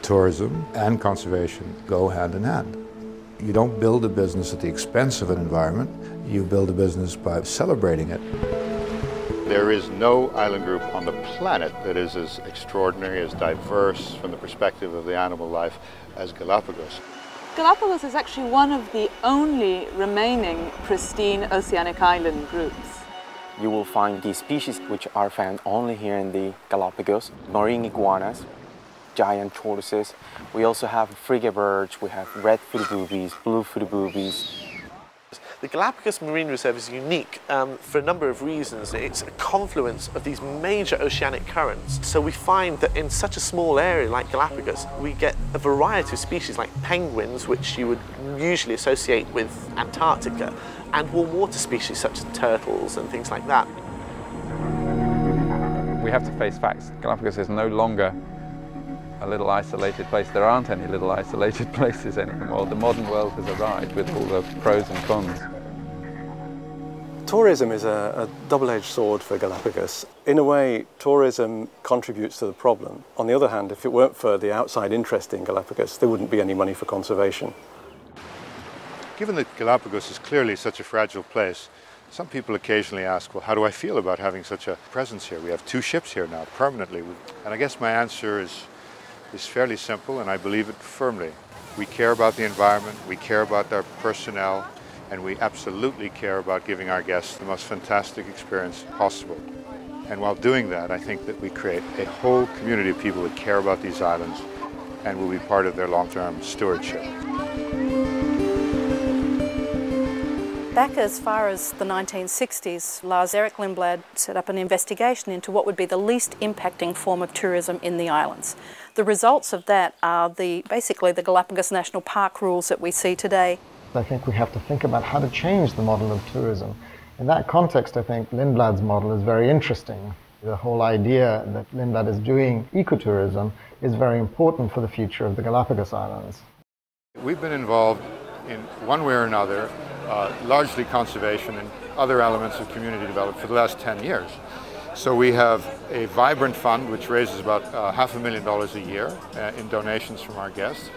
tourism and conservation go hand in hand. You don't build a business at the expense of an environment, you build a business by celebrating it. There is no island group on the planet that is as extraordinary, as diverse from the perspective of the animal life as Galapagos. Galapagos is actually one of the only remaining pristine oceanic island groups. You will find these species which are found only here in the Galapagos, marine iguanas, giant tortoises. We also have frigate we have red-footed boobies, blue-footed boobies. The Galapagos Marine Reserve is unique for a number of reasons. It's a confluence of these major oceanic currents. So we find that in such a small area like Galapagos, we get a variety of species like penguins, which you would usually associate with Antarctica, and warm water species such as turtles and things like that. We have to face facts. Galapagos is no longer a little isolated place. There aren't any little isolated places anymore. The modern world has arrived with all the pros and cons. Tourism is a double-edged sword for Galapagos. In a way, tourism contributes to the problem. On the other hand, if it weren't for the outside interest in Galapagos, there wouldn't be any money for conservation. Given that Galapagos is clearly such a fragile place, some people occasionally ask, well, how do I feel about having such a presence here? We have 2 ships here now, permanently. And I guess my answer is fairly simple, and I believe it firmly. We care about the environment, we care about our personnel, and we absolutely care about giving our guests the most fantastic experience possible. And while doing that, I think that we create a whole community of people that care about these islands and will be part of their long-term stewardship. Back as far as the 1960s, Lars Erik Lindblad set up an investigation into what would be the least impacting form of tourism in the islands. The results of that are basically the Galapagos National Park rules that we see today. I think we have to think about how to change the model of tourism. In that context, I think Lindblad's model is very interesting. The whole idea that Lindblad is doing ecotourism is very important for the future of the Galapagos Islands. We've been involved in one way or another, largely conservation and other elements of community development for the last 10 years. So we have a vibrant fund which raises about $500,000 a year in donations from our guests.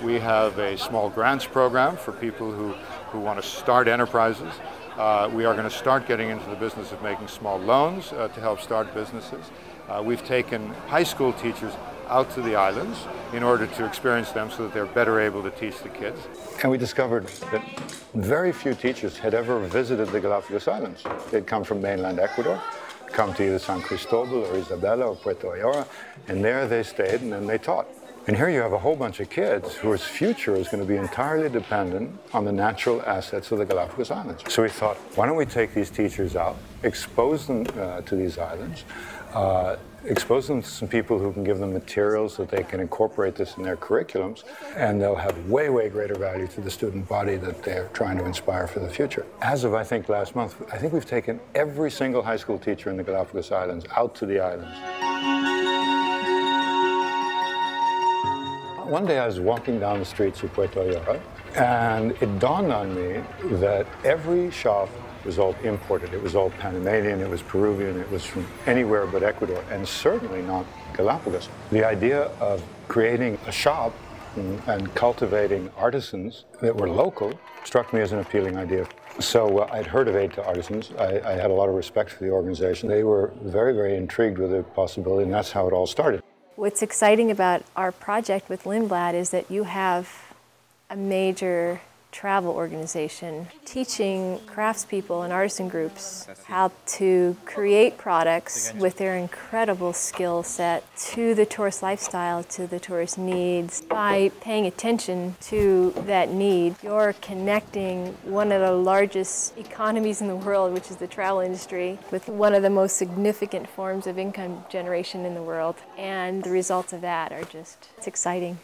We have a small grants program for people who want to start enterprises. We are going to start getting into the business of making small loans to help start businesses. We've taken high school teachers out to the islands in order to experience them so that they're better able to teach the kids. And we discovered that very few teachers had ever visited the Galapagos Islands. They'd come from mainland Ecuador, come to either San Cristobal or Isabela or Puerta Ayora, and there they stayed and then they taught. And here you have a whole bunch of kids whose future is going to be entirely dependent on the natural assets of the Galapagos Islands. So we thought, why don't we take these teachers out, expose them to these islands, expose them to some people who can give them materials so that they can incorporate this in their curriculums, and they'll have way, way greater value to the student body that they're trying to inspire for the future. As of, I think, last month, I think we've taken every single high school teacher in the Galapagos Islands out to the islands. One day I was walking down the streets of Puerto Ayora, and it dawned on me that every shop was all imported. It was all Panamanian, it was Peruvian, it was from anywhere but Ecuador, and certainly not Galapagos. The idea of creating a shop and cultivating artisans that were local struck me as an appealing idea. So I'd heard of Aid to Artisans. I had a lot of respect for the organization. They were very, very intrigued with the possibility, and that's how it all started. What's exciting about our project with Lindblad is that you have a major travel organization teaching craftspeople and artisan groups how to create products with their incredible skill set to the tourist lifestyle, to the tourist needs. By paying attention to that need, you're connecting one of the largest economies in the world, which is the travel industry, with one of the most significant forms of income generation in the world. And the results of that are just, it's exciting.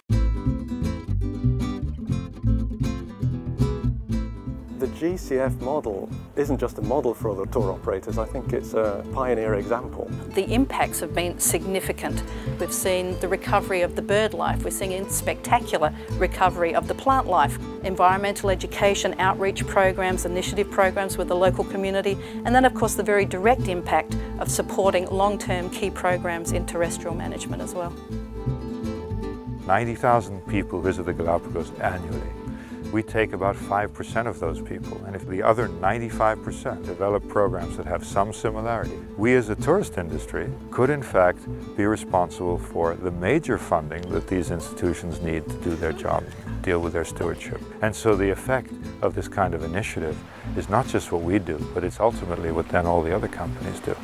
The GCF model isn't just a model for other tour operators, I think it's a pioneer example. The impacts have been significant. We've seen the recovery of the bird life, we're seeing a spectacular recovery of the plant life, environmental education, outreach programs, initiative programs with the local community, and then of course the very direct impact of supporting long-term key programs in terrestrial management as well. 90,000 people visit the Galapagos annually. We take about 5% of those people, and if the other 95% develop programs that have some similarity, we as a tourist industry could in fact be responsible for the major funding that these institutions need to do their job, deal with their stewardship. And so the effect of this kind of initiative is not just what we do, but it's ultimately what then all the other companies do.